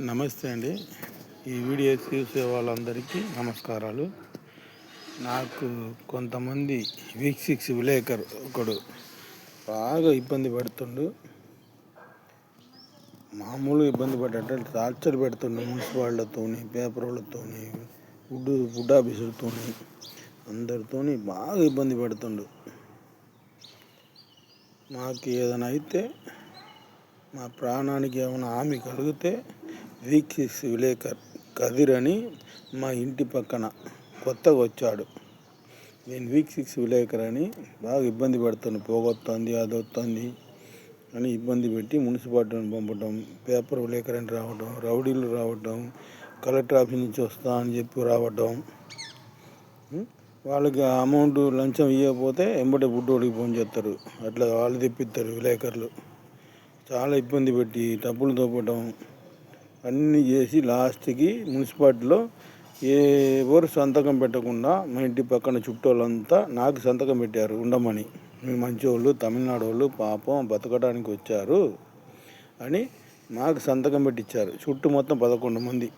నమస్తే అండి. ఈ వీడియో చూసే వాళ్ళందరికీ నమస్కారాలు. నాకు కొంతమంది వీక్6 విలేకరు ఒకడు బాగా ఇబ్బంది పెడుతుండు. మామూలుగా ఇబ్బంది పడ్డట్టు టార్చర్ పెడుతుండు. మున్సిపాలిటీతోని, పేపర్ వాళ్ళతోని, ఫుడ్ ఆఫీసులతోని, అందరితోని బాగా ఇబ్బంది పెడుతుండు. మాకు ఏదైనా అయితే, మా ప్రాణానికి ఏమైనా హామీ కలిగితే వీక్6 విలేకర్ కదిర్ అని మా ఇంటి పక్కన కొత్తగా వచ్చాడు. నేను వీక్6 విలేకర్ అని బాగా ఇబ్బంది పెడుతుంది. పోగొస్తుంది, అది వస్తుంది అని ఇబ్బంది పెట్టి మున్సిపాలిటీని పంపడం, పేపర్ విలేకర్ అని రావడం, రౌడీలు రావడం, కలెక్టర్ ఆఫీస్ నుంచి వస్తా అని చెప్పి రావడం, వాళ్ళకి అమౌంట్ లంచం ఇవ్వకపోతే ఎంబటే బుడ్డోడికి ఫోన్ చేస్తారు. అట్లా వాళ్ళు తెప్పిస్తారు విలేకరులు. చాలా ఇబ్బంది పెట్టి డబ్బులు తోపడం అన్నీ చేసి లాస్ట్కి మున్సిపాలిటీలో ఎవరు సంతకం పెట్టకుండా మా ఇంటి పక్కన చుట్టూలంతా నాకు సంతకం పెట్టారు ఉండమని. మీ మంచోళ్ళు, తమిళనాడు వాళ్ళు పాపం బతకడానికి వచ్చారు అని నాకు సంతకం పెట్టించారు. చుట్టూ మొత్తం 11 మంది.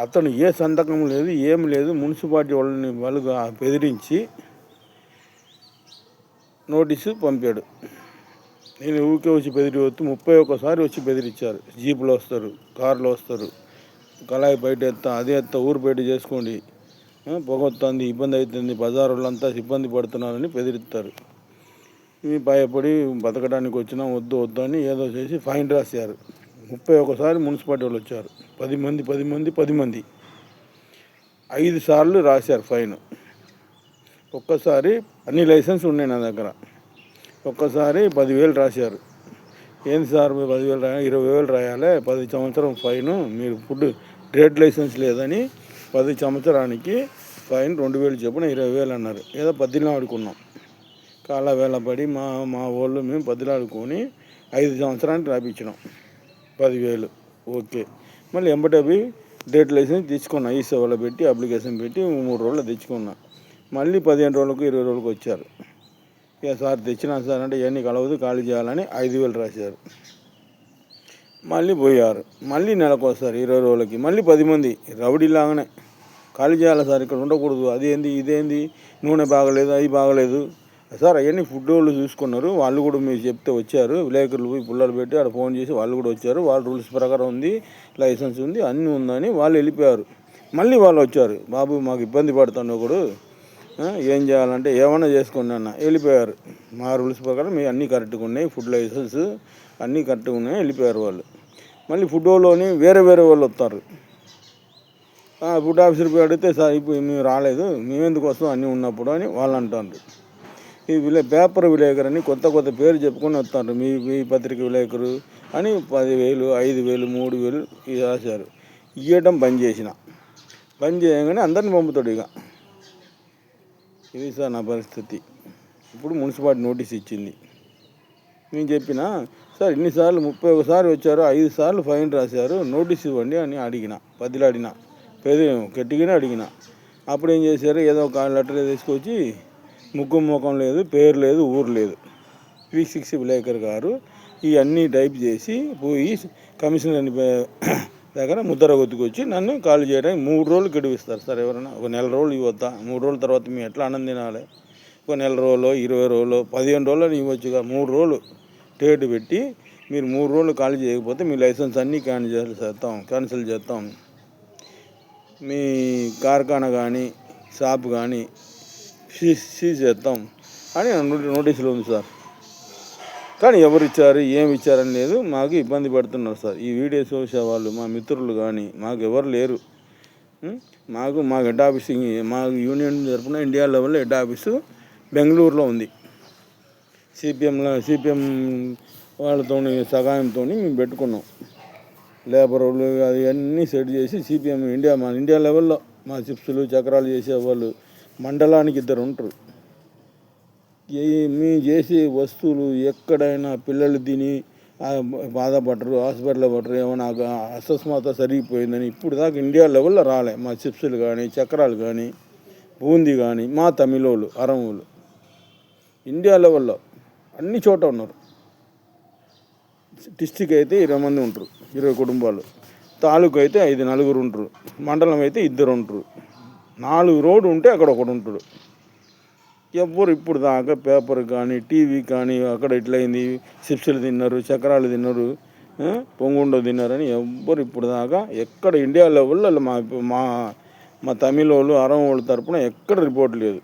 అతను ఏ సంతకం లేదు, ఏం లేదు. మున్సిపాలిటీ వాళ్ళు బెదిరించి నోటీసు పంపాడు. నేను ఊరికే వచ్చి బెదిరివద్దు 31 వచ్చి బెదిరించారు. జీపులో వస్తారు, కారులో వస్తారు, కళాయి బయట ఎత్తా, అదే ఎత్తా, ఊరు బయట చేసుకోండి, పొగొస్తుంది, ఇబ్బంది అవుతుంది, బజార్ వాళ్ళంతా ఇబ్బంది పడుతున్నారని బెదిరిస్తారు. ఇవి భయపడి బతకడానికి వచ్చినా వద్దు అని ఏదో చేసి ఫైన్ రాశారు. 31 మున్సిపాలిటీ వాళ్ళు వచ్చారు. 10 మంది 5 సార్లు రాశారు ఫైన్. ఒక్కసారి అన్ని లైసెన్స్ ఉన్నాయి నా దగ్గర. ఒక్కసారి 10,000 రాశారు. ఏంది సార్ 10,000 రాయాలి, 20,000 రాయాలి, 10 సంవత్సరం ఫైను, మీరు ఫుడ్ ట్రేడ్ లైసెన్స్ లేదని 10 సంవత్సరానికి ఫైన్ 2,000 చొప్పున 20,000 అన్నారు. ఏదో బద్దిలాడుకున్నాం. కాళ్ళ వేళ పడి మా వాళ్ళు మేము బద్దిలాడుకొని 5 సంవత్సరానికి రాపించినాం 10,000. ఓకే. మళ్ళీ ఎంబటే ట్రేడ్ లైసెన్స్ తెచ్చుకున్నా. ఈ సేవలో పెట్టి అప్లికేషన్ పెట్టి 3 రోజులు తెచ్చుకున్నా. మళ్ళీ 15 రోజులకు 20 రోజులకు వచ్చారు. ఇక సార్ తెచ్చినా సార్ అంటే ఇవన్నీ కలవదు, ఖాళీ చేయాలని 5,000 రాశారు. మళ్ళీ పోయారు. మళ్ళీ నెలకు వస్తారు 20 రోజులకి. మళ్ళీ 10 మంది రౌడీలాగానే ఖాళీ చేయాలి సార్, ఇక్కడ ఉండకూడదు, అదేంది ఇదేంది, నూనె బాగలేదు, అవి బాగలేదు సార్. అవన్నీ ఫుడ్ వాళ్ళు చూసుకున్నారు. వాళ్ళు కూడా మీరు చెప్తే వచ్చారు. విలేకరులు పోయి పుల్లలు పెట్టి ఆడ ఫోన్ చేసి వాళ్ళు కూడా వచ్చారు. వాళ్ళ రూల్స్ ప్రకారం ఉంది, లైసెన్స్ ఉంది, అన్నీ ఉందని వాళ్ళు వెళ్ళిపోయారు. మళ్ళీ వాళ్ళు వచ్చారు. బాబు మాకు ఇబ్బంది పడుతుంది ఒకడు, ఏం చేయాలంటే ఏమన్నా చేసుకోండి అన్న. వెళ్ళిపోయారు. మా రూల్స్ ప్రకారం మీ అన్నీ కరెక్ట్గా ఉన్నాయి, ఫుడ్ లైసెన్స్ అన్నీ కరెక్ట్గా ఉన్నాయి, వెళ్ళిపోయారు వాళ్ళు. మళ్ళీ ఫుడ్ వాళ్ళని వేరే వాళ్ళు వస్తారు. ఫుడ్ ఆఫీసర్ పోయి అడిగితే సార్ ఇప్పుడు మేము రాలేదు, మేమెందుకు వస్తాం అన్నీ ఉన్నప్పుడు అని వాళ్ళు అంటారు. ఈ పేపర్ విలేకరు అని కొత్త పేరు చెప్పుకొని వస్తారు. మీ పత్రిక విలేకరు అని 10,000, 5,000, 3,000 ఇది రాశారు. ఇవ్వడం బంద్ చేయగానే అందరిని పంపుతాడు. ఇక ఇది సార్ నా పరిస్థితి. ఇప్పుడు మున్సిపాలిటీ నోటీస్ ఇచ్చింది. నేను చెప్పిన సార్ ఇన్నిసార్లు 31 వచ్చారు, 5 సార్లు ఫైన్ రాశారు, నోటీస్ ఇవ్వండి అని బదిలాడిన గట్టిగానే అడిగిన. అప్పుడు ఏం చేశారు, ఏదో ఒక లెటర్ తీసుకొచ్చి ముఖం లేదు, పేరు లేదు, ఊరు లేదు. వీక్6 విలేకర్ గారు ఇవన్నీ టైప్ చేసి పోయి కమిషనర్ దగ్గర ముద్ర కొట్టుకొచ్చి నన్ను ఖాళీ చేయడానికి 3 రోజులు గడువిస్తారు సార్. ఎవరైనా ఒక నెల రోజులు ఇవ్వద్దా? 3 రోజుల తర్వాత మేము ఎట్లా ఆనందం తినాలి? ఒక నెల రోజులు, 20 రోజులు, 15 రోజులు ఇవ్వచ్చుగా. 3 రోజులు డేట్ పెట్టి మీరు 3 రోజులు ఖాళీ చేయకపోతే మీ లైసెన్స్ అన్నీ క్యాన్సిల్ చేస్తాం, మీ కార్ఖానా కానీ షాప్ కానీ సీజ్ చేస్తాం అని నోటీసులు ఉంది సార్. కానీ ఎవరు ఇచ్చారు, ఏమి ఇచ్చారని లేదు. మాకు ఇబ్బంది పడుతున్నారు సార్. ఈ వీడియో చూసే వాళ్ళు మా మిత్రులు కానీ మాకు ఎవరు లేరు. మా హెడ్ ఆఫీస్, మా యూనియన్ తరఫున ఇండియా లెవెల్లో హెడ్ ఆఫీసు బెంగళూరులో ఉంది. సిపిఎం వాళ్ళతో సహాయంతో మేము పెట్టుకున్నాం. లేబర్ వాళ్ళు అది అన్నీ సెట్ చేసి సిపిఎం మా ఇండియా లెవెల్లో మా చిప్స్లు చక్రాలు చేసేవాళ్ళు మండలానికి 2 ఉంటారు. మేము చేసే వస్తువులు ఎక్కడైనా పిల్లలు తిని బాధపడరు, హాస్పిటల్లో పడరు, ఏమైనా అసస్మాత సరిగిపోయిందని ఇప్పుడు దాకా ఇండియా లెవెల్లో రాలే. మా చిప్స్లు కానీ చక్రాలు కానీ బూందీ కానీ మా తమిళోళ్ళు, అరమోళ్ళు ఇండియా లెవెల్లో అన్ని చోట ఉన్నారు. డిస్టిక్ అయితే 20 మంది ఉంటారు, 20 కుటుంబాలు. తాలూకు అయితే 5 నలుగురు ఉంటారు, మండలం అయితే 2 ఉంటారు. 4 రోడ్డు ఉంటే అక్కడ ఒకడు ఉంటాడు. ఎవ్వరు ఇప్పుడు దాకా పేపర్ కానీ టీవీ కానీ అక్కడ ఇట్లయింది, చిప్సులు తిన్నారు, చక్రాలు తిన్నారు, పొంగుండ తిన్నారని ఎవ్వరు ఇప్పుడు దాకా ఎక్కడ ఇండియా లెవెల్లో మా మా తమిళ వాళ్ళు అరం వాళ్ళ తరపున ఎక్కడ రిపోర్ట్ లేదు.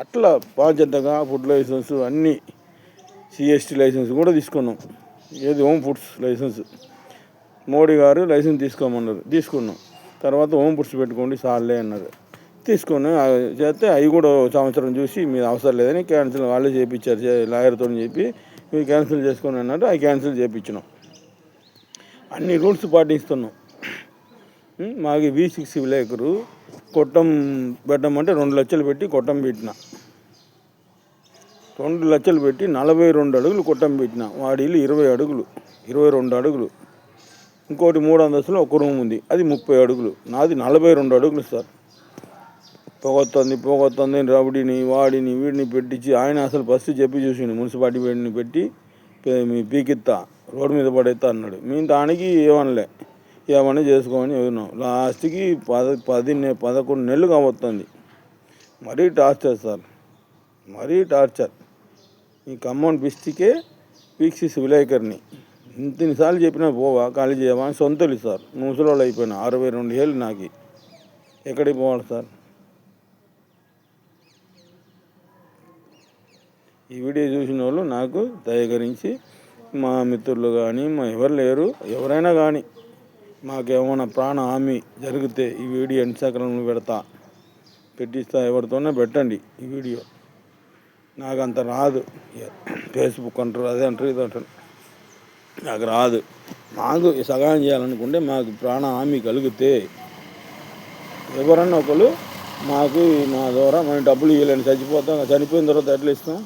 అట్లా బాధ్యతగా ఫుడ్ లైసెన్స్ అన్నీ సిఎస్టీ లైసెన్స్ కూడా తీసుకున్నాం. ఏది హోమ్ ఫుడ్స్ లైసెన్స్ మోడీ గారు లైసెన్స్ తీసుకోమన్నారు, తీసుకున్నాం. తర్వాత హోమ్ ఫుడ్స్ పెట్టుకోండి సార్లే అన్నారు, తీసుకొని చేస్తే అవి కూడా సంవత్సరం చూసి మీరు అవసరం లేదని క్యాన్సిల్ వాళ్ళే చేయించారు, లాయర్తో చెప్పి మీరు క్యాన్సిల్ చేసుకొని అన్నారు. అవి క్యాన్సిల్ చేయించినాం. అన్ని రూల్స్ పాటిస్తున్నాం. మాకు V6 విలేకరు కొట్టం పెట్టమంటే 2 లక్షలు పెట్టి కొట్టం పెట్టిన, 2 లక్షలు పెట్టి 42 అడుగులు కొట్టం పెట్టిన. వాడి ఇల్లు 20 అడుగులు, 22 అడుగులు. ఇంకోటి 3 అంతస్తులో ఒక రూమ్ ఉంది, అది 30 అడుగులు. నాది 42 అడుగులు సార్. పోగొత్తుంది రౌడీని వాడిని వీడిని పెట్టించి ఆయన అసలు ఫస్ట్ చెప్పి చూసిండు, మున్సిపాలిటీ వీడిని పెట్టి మీ పీకిత్తా రోడ్డు మీద పడేస్తా అన్నాడు. మేము దానికి ఏమన్నా చేసుకోమని చదివినాం. లాస్ట్కి 11 నెలలు కావస్తుంది. మరీ టార్చర్ సార్, మరీ టార్చర్. ఈ ఖమ్మం డిస్టికే V6 విలేకరిని ఇంతసార్లు చెప్పినా పోవా ఖాళీ చేయవా అని సొంతలు సార్. ముసలోళ్ళు అయిపోయినా 62 ఏళ్ళు నాకు, ఎక్కడికి పోవాలి సార్? ఈ వీడియో చూసిన వాళ్ళు నాకు దయకరించి మా మిత్రులు కానీ మా ఎవరు లేరు, ఎవరైనా కానీ మాకేమైనా ప్రాణ హామీ జరిగితే ఈ వీడియో ఇన్స్టాగ్రామ్లో పెట్టిస్తా, ఎవరితోనే పెట్టండి ఈ వీడియో. నాకు అంత రాదు, ఫేస్బుక్ అంటారు, అదే అంటారు, ఇది అంటారు, నాకు రాదు. మాకు సహాయం చేయాలనుకుంటే మాకు ప్రాణ హామీ కలిగితే ఎవరన్నా ఒకరు మాకు మా ద్వారా మనం డబ్బులు ఇవ్వలేని చనిపోతాం, చనిపోయిన తర్వాత ఎట్లా ఇస్తాం?